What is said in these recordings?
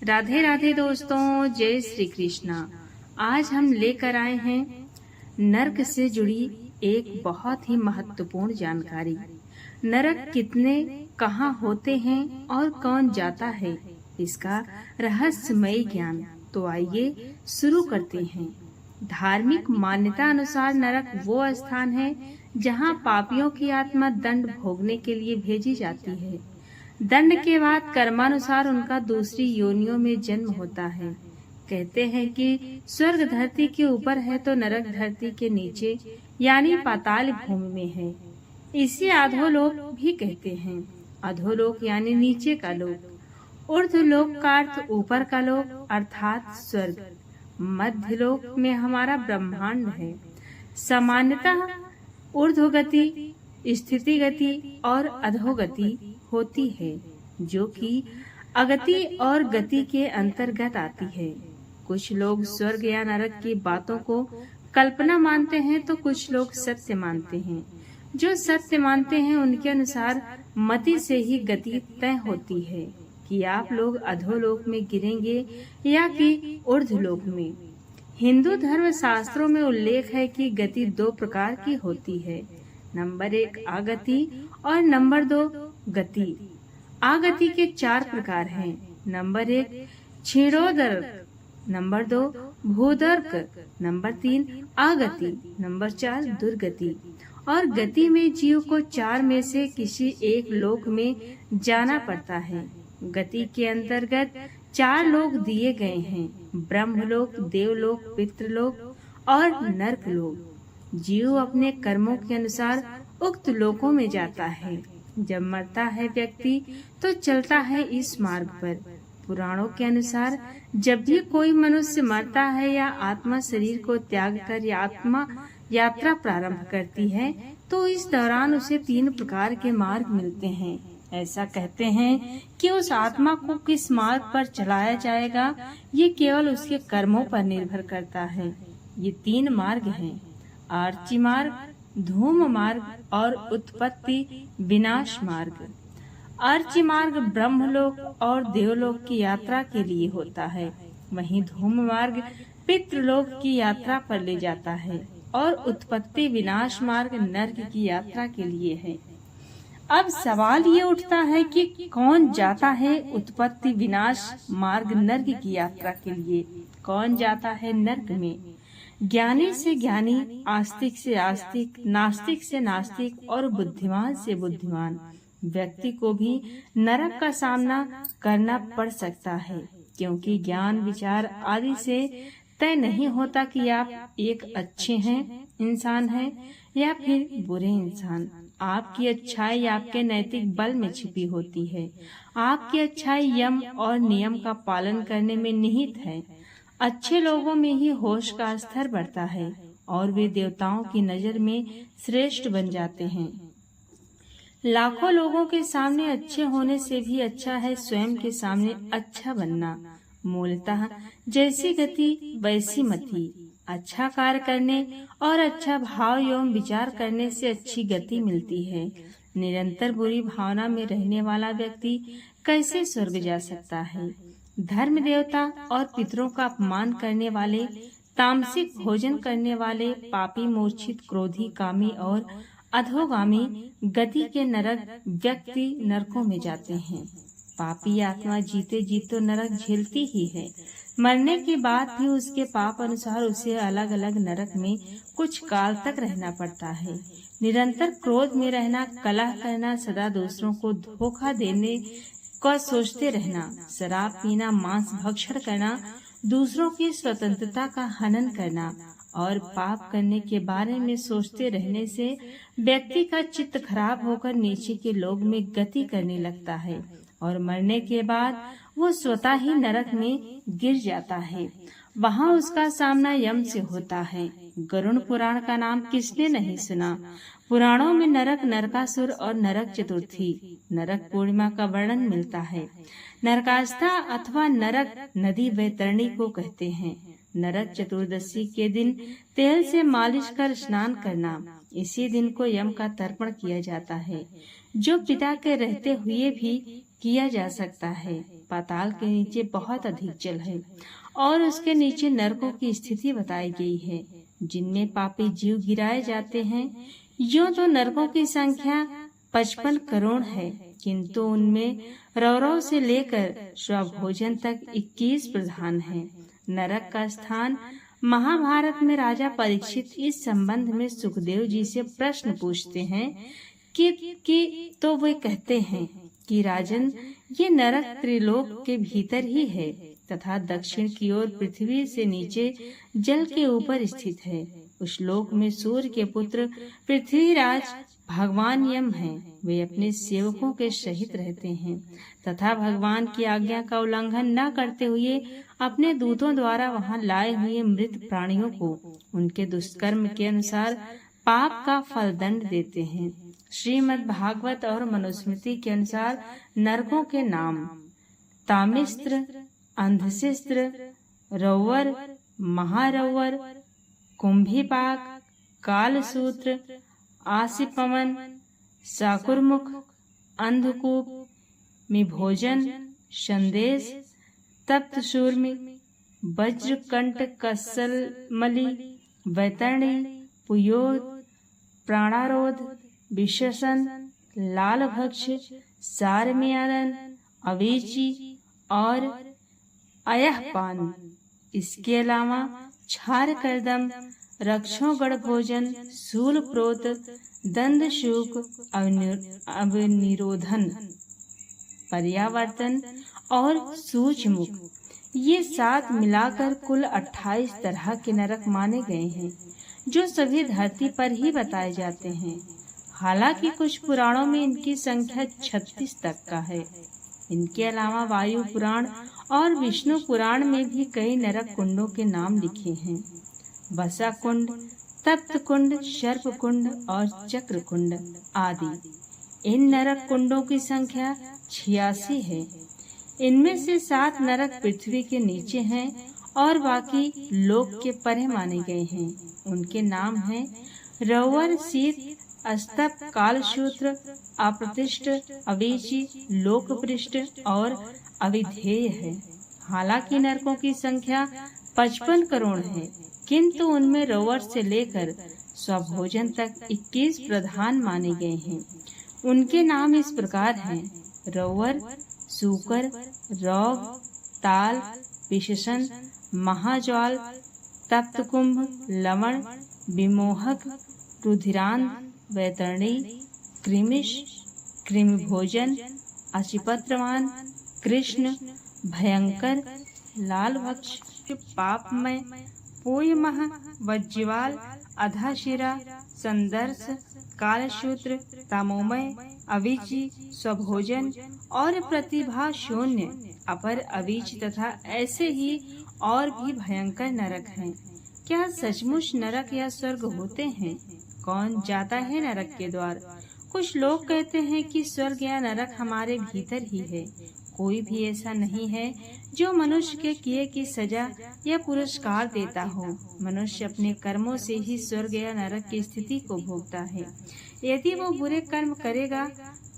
राधे राधे दोस्तों, जय श्री कृष्णा। आज हम लेकर आए हैं नरक से जुड़ी एक बहुत ही महत्वपूर्ण जानकारी। नरक कितने, कहाँ होते हैं और कौन जाता है, इसका रहस्यमय ज्ञान। तो आइए शुरू करते हैं। धार्मिक मान्यता अनुसार नरक वो स्थान है जहाँ पापियों की आत्मा दंड भोगने के लिए भेजी जाती है। दंड के बाद कर्मानुसार उनका दूसरी योनियों में जन्म होता है। कहते हैं कि स्वर्ग धरती के ऊपर है तो नरक धरती के नीचे यानी पाताल भूमि में है। इसे अधोलोक भी कहते हैं। अधोलोक यानी नीचे का लोक। ऊर्ध्वलोक का अर्थ ऊपर का लोक अर्थात स्वर्ग। मध्यलोक में हमारा ब्रह्मांड है। सामान्यतः ऊर्ध्वगति, स्थिति गति और अधोगति होती है, जो कि अगति और गति के अंतर्गत आती है। कुछ लोग स्वर्ग या नरक की बातों को कल्पना मानते हैं तो कुछ लोग सत्य मानते हैं। जो सत्य मानते हैं उनके अनुसार मति से ही गति तय होती है कि आप लोग अधोलोक में गिरेंगे या कि ऊर्ध्वलोक में। हिंदू धर्म शास्त्रों में उल्लेख है कि गति दो प्रकार की होती है। नंबर 1 आगति और नंबर 2 गति। आगति के 4 प्रकार हैं। नंबर 1 क्षीणोदर्क, नंबर 2 भूदर्क, नंबर 3 आगति, नंबर 4 दुर्गति। और गति में जीव को 4 में से किसी एक लोक में जाना पड़ता है। गति के अंतर्गत 4 लोक दिए गए हैं: ब्रह्मलोक, देवलोक, पितृलोक और नरकलोक। जीव अपने कर्मों के अनुसार उक्त लोकों में जाता है। जब मरता है व्यक्ति तो चलता है इस मार्ग पर। पुराणों के अनुसार जब भी कोई मनुष्य मरता है या आत्मा शरीर को त्याग कर आत्मा यात्रा प्रारंभ करती है तो इस दौरान उसे 3 प्रकार के मार्ग मिलते हैं। ऐसा कहते हैं कि उस आत्मा को किस मार्ग पर चलाया जाएगा ये केवल उसके कर्मों पर निर्भर करता है। ये 3 मार्ग हैं: आर्ची मार्ग, धूम मार्ग और उत्पत्ति विनाश मार्ग। आर्ची मार्ग ब्रह्मलोक और देवलोक की यात्रा के लिए होता है, वहीं धूम मार्ग पितृलोक की यात्रा पर ले जाता है और उत्पत्ति विनाश मार्ग नर्क की यात्रा के लिए है। अब सवाल ये उठता है कि कौन जाता है उत्पत्ति विनाश मार्ग नर्क की यात्रा के लिए? कौन जाता है नर्क में? ज्ञानी से ज्ञानी, आस्तिक से आस्तिक, नास्तिक से नास्तिक और बुद्धिमान से बुद्धिमान व्यक्ति को भी नरक का सामना करना पड़ सकता है, क्योंकि ज्ञान, विचार आदि से तय नहीं होता कि आप एक अच्छे इंसान हैं या फिर बुरे इंसान। आपकी अच्छाई आपके नैतिक बल में छिपी होती है। आपकी अच्छाई यम और नियम का पालन करने में निहित है। अच्छे लोगों में ही होश का स्तर बढ़ता है और वे देवताओं की नजर में श्रेष्ठ बन जाते हैं। लाखों लोगों के सामने अच्छे होने से भी अच्छा है स्वयं के सामने अच्छा बनना। मूलतः जैसी गति वैसी मति। अच्छा कार्य करने और अच्छा भाव एवं विचार करने से अच्छी गति मिलती है। निरंतर बुरी भावना में रहने वाला व्यक्ति कैसे स्वर्ग जा सकता है? धर्म, देवता और पितरों का अपमान करने वाले, तामसिक भोजन करने वाले, पापी, मूर्छित, क्रोधी, कामी और अधोगामी गति के नरक व्यक्ति नरकों में जाते हैं। पापी आत्मा जीते जी तो नरक झेलती ही है। मरने के बाद भी उसके पाप अनुसार उसे अलग अलग नरक में कुछ काल तक रहना पड़ता है। निरंतर क्रोध में रहना, कलह करना, सदा दूसरों को धोखा देने का सोचते रहना, शराब पीना, मांस भक्षण करना, दूसरों की स्वतंत्रता का हनन करना और पाप करने के बारे में सोचते रहने से व्यक्ति का चित्त खराब होकर नीचे के लोक में गति करने लगता है और मरने के बाद वो स्वतः ही नरक में गिर जाता है। वहाँ उसका सामना यम से होता है। गरुड़ पुराण का नाम किसने नहीं सुना? पुराणों में नरक, नरकासुर और नरक चतुर्थी, नरक पूर्णिमा का वर्णन मिलता है। नरकास्था अथवा नरक नदी वैतरणी को कहते हैं। नरक चतुर्दशी के दिन तेल से मालिश कर स्नान करना। इसी दिन को यम का तर्पण किया जाता है, जो पिता के रहते हुए भी किया जा सकता है। पाताल के नीचे बहुत अधिक जल है और उसके नीचे नरकों की स्थिति बताई गई है, जिनमें पापी जीव गिराए जाते हैं। यूं तो नरकों की संख्या 55 करोड़ है, किंतु उनमें रौरव से लेकर स्वभोजन तक 21 प्रधान हैं। नरक का स्थान महाभारत में राजा परीक्षित इस संबंध में सुखदेव जी से प्रश्न पूछते हैं कि तो वे कहते हैं कि राजन, ये नरक त्रिलोक के भीतर ही है तथा दक्षिण की ओर पृथ्वी से नीचे जल के ऊपर स्थित है। उस लोक में सूर्य के पुत्र पृथ्वीराज भगवान यम हैं। वे अपने सेवकों के सहित रहते हैं तथा भगवान की आज्ञा का उल्लंघन न करते हुए अपने दूतों द्वारा वहां लाए हुए मृत प्राणियों को उनके दुष्कर्म के अनुसार पाप का फल दंड देते हैं। श्रीमद् भागवत और मनुस्मृति के अनुसार नरकों के नाम तामिस्त्र, अंधशिस्त्र, रौवर, महारौवर, कुंभीपाक, कालसूत्र, आसिपमन, साकुरमुख, अंधकूप, मिभोजन, संदेश, तप्तशूर्मि, वज्रकंठ, कस्सलमलि, वैतरणी, पुयोद, प्राणारोध, विशसन, लालभक्ष, सारमियादन, अवीची और अयहपान। इसके अलावा क्षार कर्दम, रक्षोगढ़ भोजन, शूल प्रोत, दंड शूक, अवनिरोधन, पर्यावर्तन और सूचमुख, ये 7 मिलाकर कुल 28 तरह के नरक माने गए हैं, जो सभी धरती पर ही बताए जाते हैं। हालांकि कुछ पुराणों में इनकी संख्या 36 तक का है। इनके अलावा वायु पुराण और विष्णु पुराण में भी कई नरक कुंडों के नाम लिखे हैं। बसा कुंड, तप्त कुंड, सर्प कुंड और चक्र कुंड आदि। इन नरक कुंडों की संख्या 86 है। इनमें से 7 नरक पृथ्वी के नीचे हैं और बाकी लोक के परे माने गए हैं। उनके नाम हैं रौवर, शीत, अस्तप, कालसूत्र, अप्रतिष्ठ, अवीची, लोकपृष्ठ और अविधेय है। हालांकि नरकों की संख्या 55 करोड़ है, किंतु उनमें रौवर से लेकर स्वभोजन तक 21 प्रधान माने गए हैं। उनके नाम इस प्रकार हैं: रौवर, सूकर, रौग, ताल, विशेषण, महाज्वाल, तप्तकुंभ, लवण, विमोहक, रुधिरांध, वैतरणी, कृमिश, कृमिभोजन, अचिपत्रवान, कृष्ण, भयंकर, लालभक्ष, पापमय, पोयमह, वज्रवाल, अधाशिरा, संदर्श, कालसूत्र, तमोमय, अवीची, स्वभोजन और प्रतिभा शून्य, अपर अवीच तथा ऐसे ही और भी भयंकर नरक हैं। क्या सचमुच नरक या स्वर्ग होते हैं? कौन जाता है नरक के द्वार? कुछ लोग कहते हैं कि स्वर्ग या नरक हमारे भीतर ही है। कोई भी ऐसा नहीं है जो मनुष्य के किए की सजा या पुरस्कार देता हो। मनुष्य अपने कर्मों से ही स्वर्ग या नरक की स्थिति को भोगता है। यदि वो बुरे कर्म करेगा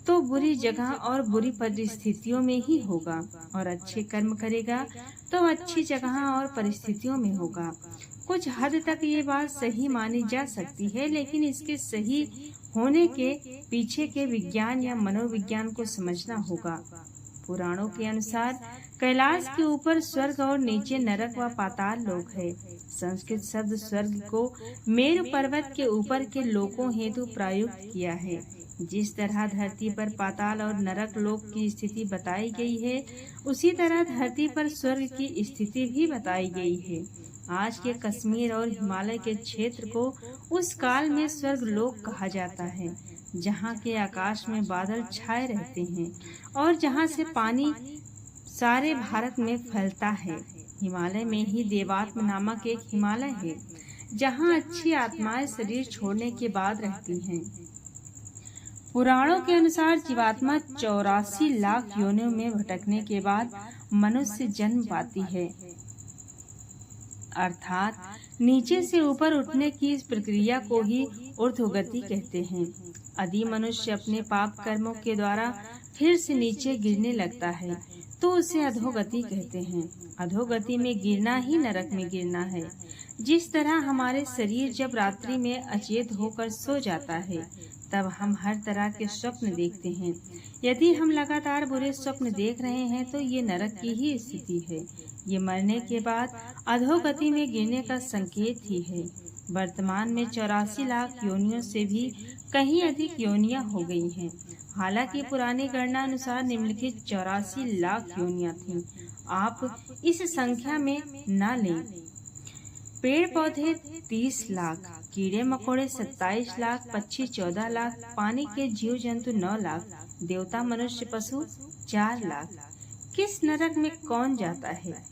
तो बुरी जगह और बुरी परिस्थितियों में ही होगा, और अच्छे कर्म करेगा तो अच्छी जगह और परिस्थितियों में होगा। कुछ हद तक ये बात सही मानी जा सकती है, लेकिन इसके सही होने के पीछे के विज्ञान या मनोविज्ञान को समझना होगा। पुराणों के अनुसार कैलाश के ऊपर स्वर्ग और नीचे नरक व पाताल लोक है। संस्कृत शब्द स्वर्ग को मेरु पर्वत के ऊपर के लोकों हेतु प्रयुक्त किया है। जिस तरह धरती पर पाताल और नरक लोक की स्थिति बताई गई है, उसी तरह धरती पर स्वर्ग की स्थिति भी बताई गई है। आज के कश्मीर और हिमालय के क्षेत्र को उस काल में स्वर्ग लोक कहा जाता है, जहाँ के आकाश में बादल छाए रहते हैं और जहाँ से पानी सारे भारत में फैलता है। हिमालय में ही देवात्म नामक एक हिमालय है, जहाँ अच्छी आत्माएं शरीर छोड़ने के बाद रहती हैं। पुराणों के अनुसार जीवात्मा 84 लाख योनियों में भटकने के बाद मनुष्य जन्म पाती है, अर्थात नीचे से ऊपर उठने की इस प्रक्रिया को ही ऊर्ध्वगति कहते हैं। यदि मनुष्य अपने पाप कर्मों के द्वारा फिर से नीचे गिरने लगता है तो उसे अधोगति कहते हैं। अधोगति में गिरना ही नरक में गिरना है। जिस तरह हमारे शरीर जब रात्रि में अचेत होकर सो जाता है, तब हम हर तरह के स्वप्न देखते हैं। यदि हम लगातार बुरे स्वप्न देख रहे हैं तो ये नरक की ही स्थिति है। ये मरने के बाद अधोगति में गिरने का संकेत ही है। वर्तमान में 84 लाख योनियों से भी कहीं अधिक योनियां हो गई हैं। हालांकि पुरानी गणना अनुसार निम्नलिखित 84 लाख योनियां थीं। आप इस संख्या में न लें। पेड़ पौधे 30 लाख, कीड़े मकोड़े 27 लाख, पक्षी 14 लाख, पानी के जीव जंतु 9 लाख, देवता मनुष्य पशु 4 लाख। किस नरक में कौन जाता है?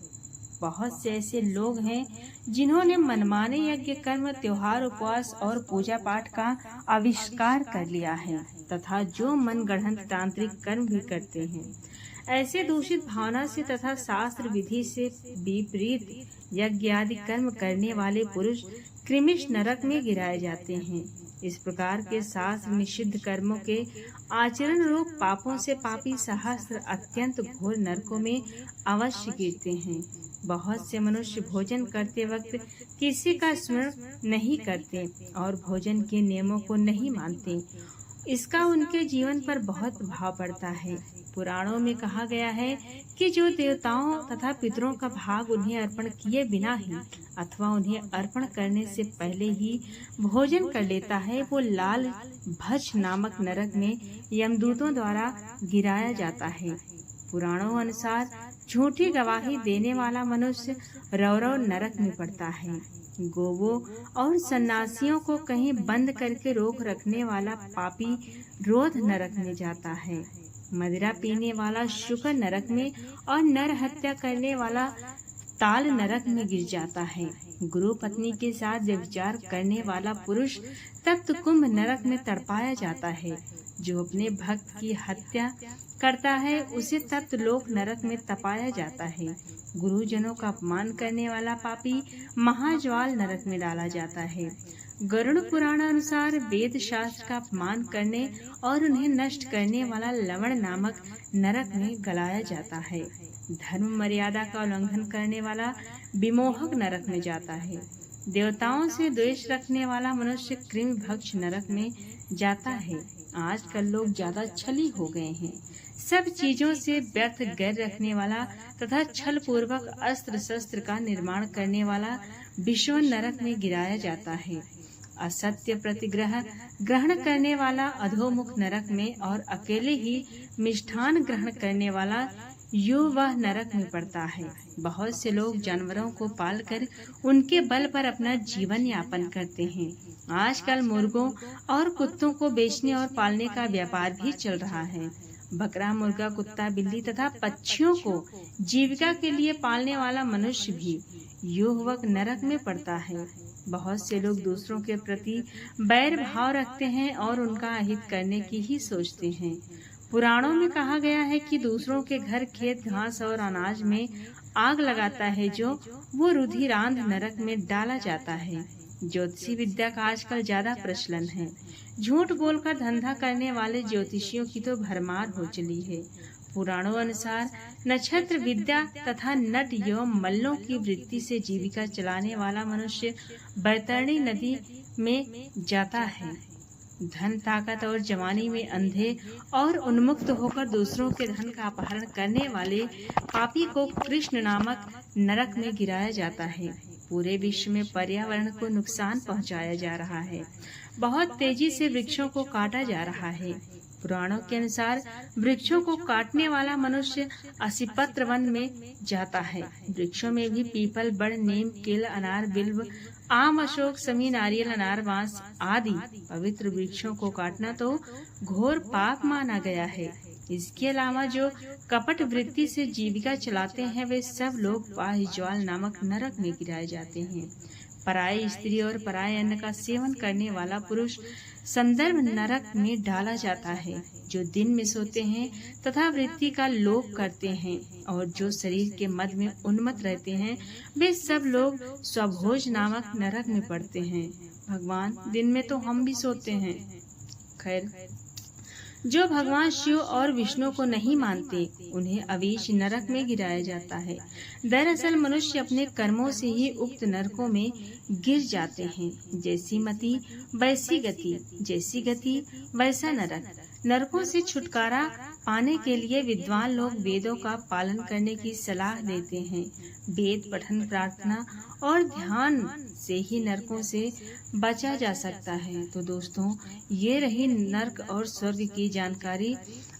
बहुत से ऐसे लोग हैं जिन्होंने मनमाने यज्ञ कर्म, त्योहार, उपवास और पूजा पाठ का आविष्कार कर लिया है तथा जो मनगढ़ंत तांत्रिक कर्म भी करते हैं। ऐसे दूषित भावना से तथा शास्त्र विधि से विपरीत यज्ञ आदि कर्म करने वाले पुरुष कृमिश नरक में गिराए जाते हैं। इस प्रकार के शास्त्र निषिद्ध कर्मों के आचरण रूप पापों से पापी सहस्त्र अत्यंत घोर नरकों में अवश्य गिरते हैं। बहुत से मनुष्य भोजन करते वक्त किसी का स्मरण नहीं करते और भोजन के नियमों को नहीं मानते। इसका उनके जीवन पर बहुत प्रभाव पड़ता है। पुराणों में कहा गया है कि जो देवताओं तथा पितरों का भाग उन्हें अर्पण किए बिना ही अथवा उन्हें अर्पण करने से पहले ही भोजन कर लेता है, वो लाल भच नामक नरक में यमदूतों द्वारा गिराया जाता है। पुराणों अनुसार झूठी गवाही देने वाला मनुष्य रौरव नरक में पड़ता है। गोवों और सन्यासियों को कहीं बंद करके रोक रखने वाला पापी रोध नरक में जाता है। मदिरा पीने वाला शुक्र नरक में और नर हत्या करने वाला ताल नरक में गिर जाता है। गुरु पत्नी के साथ व्यभिचार करने वाला पुरुष तप्त कुंभ नरक में तड़पाया जाता है। जो अपने भक्त की हत्या करता है उसे तप्त लोक नरक में तपाया जाता है। गुरुजनों का अपमान करने वाला पापी महाज्वाल नरक में डाला जाता है। गरुड़ पुराण अनुसार वेद शास्त्र का अपमान करने और उन्हें नष्ट करने वाला लवण नामक नरक में गलाया जाता है। धर्म मर्यादा का उल्लंघन करने वाला विमोहक नरक में जाता है। देवताओं से द्वेष रखने वाला मनुष्य कृमि भक्ष नरक में जाता है। आजकल लोग ज्यादा छली हो गए हैं। सब चीजों से व्यर्थ गैर रखने वाला तथा छल पूर्वक अस्त्र शस्त्र का निर्माण करने वाला विश्व नरक में गिराया जाता है। असत्य प्रतिग्रह ग्रहण करने वाला अधोमुख नरक में और अकेले ही मिष्ठान ग्रहण करने वाला वह नरक में पड़ता है। बहुत से लोग जानवरों को पालकर उनके बल पर अपना जीवन यापन करते हैं। आजकल मुर्गों और कुत्तों को बेचने और पालने का व्यापार भी चल रहा है। बकरा, मुर्गा, कुत्ता, बिल्ली तथा पक्षियों को जीविका के लिए पालने वाला मनुष्य भी युवक नरक में पड़ता है। बहुत से लोग दूसरों के प्रति बैर भाव रखते हैं और उनका अहित करने की ही सोचते हैं। पुराणों में कहा गया है कि दूसरों के घर, खेत, घास और अनाज में आग लगाता है जो वो रुधिरांध नरक में डाला जाता है। ज्योतिषी विद्या का आजकल ज्यादा प्रचलन है। झूठ बोलकर धंधा करने वाले ज्योतिषियों की तो भरमार हो चली है। पुराणों अनुसार नक्षत्र विद्या तथा नट एवं मल्लों की वृत्ति से जीविका चलाने वाला मनुष्य बैतरणी नदी में जाता है। धन, ताकत और जवानी में अंधे और उन्मुक्त होकर दूसरों के धन का अपहरण करने वाले पापी को कृष्ण नामक नरक में गिराया जाता है। पूरे विश्व में पर्यावरण को नुकसान पहुंचाया जा रहा है। बहुत तेजी से वृक्षों को काटा जा रहा है। पुराणों के अनुसार वृक्षों को काटने वाला मनुष्य असिपत्र वन में जाता है। वृक्षों में भी पीपल, बड़, नीम, केला, अनार, बिल्व, आम, अशोक, समी, नारियल, अनार, बांस आदि पवित्र वृक्षों को काटना तो घोर पाप माना गया है। इसके अलावा जो कपट वृत्ति से जीविका चलाते हैं वे सब लोग बाह्यज्वाल नामक नरक में गिराए जाते हैं। पराई स्त्री और पराये अन्न का सेवन करने वाला पुरुष संदर्भ नरक में डाला जाता है। जो दिन में सोते हैं तथा वृत्ति का लोभ करते हैं और जो शरीर के मद में उन्मत्त रहते हैं वे सब लोग स्वभोज नामक नरक में पड़ते हैं। भगवान, दिन में तो हम भी सोते हैं। खैर, जो भगवान शिव और विष्णु को नहीं मानते उन्हें अवीश नरक में गिराया जाता है। दरअसल मनुष्य अपने कर्मों से ही उक्त नरकों में गिर जाते हैं। जैसी मति वैसी गति, जैसी गति वैसा नरक। नरकों से छुटकारा पाने के लिए विद्वान लोग वेदों का पालन करने की सलाह देते हैं। वेद पठन, प्रार्थना और ध्यान से ही नरकों से बचा जा सकता है। तो दोस्तों, ये रही नरक और स्वर्ग की जानकारी।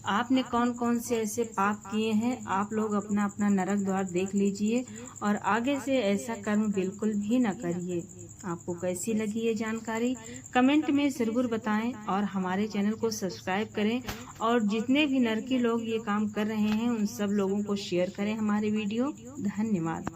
आपने कौन कौन से ऐसे पाप किए हैं, आप लोग अपना अपना नरक द्वार देख लीजिए और आगे से ऐसा कर्म बिल्कुल भी न करिए। आपको कैसी लगी ये जानकारी कमेंट में जरूर बताएं और हमारे चैनल को सब्सक्राइब करें और जितने भी नरकी लोग ये काम कर रहे हैं उन सब लोगों को शेयर करें हमारे वीडियो। धन्यवाद।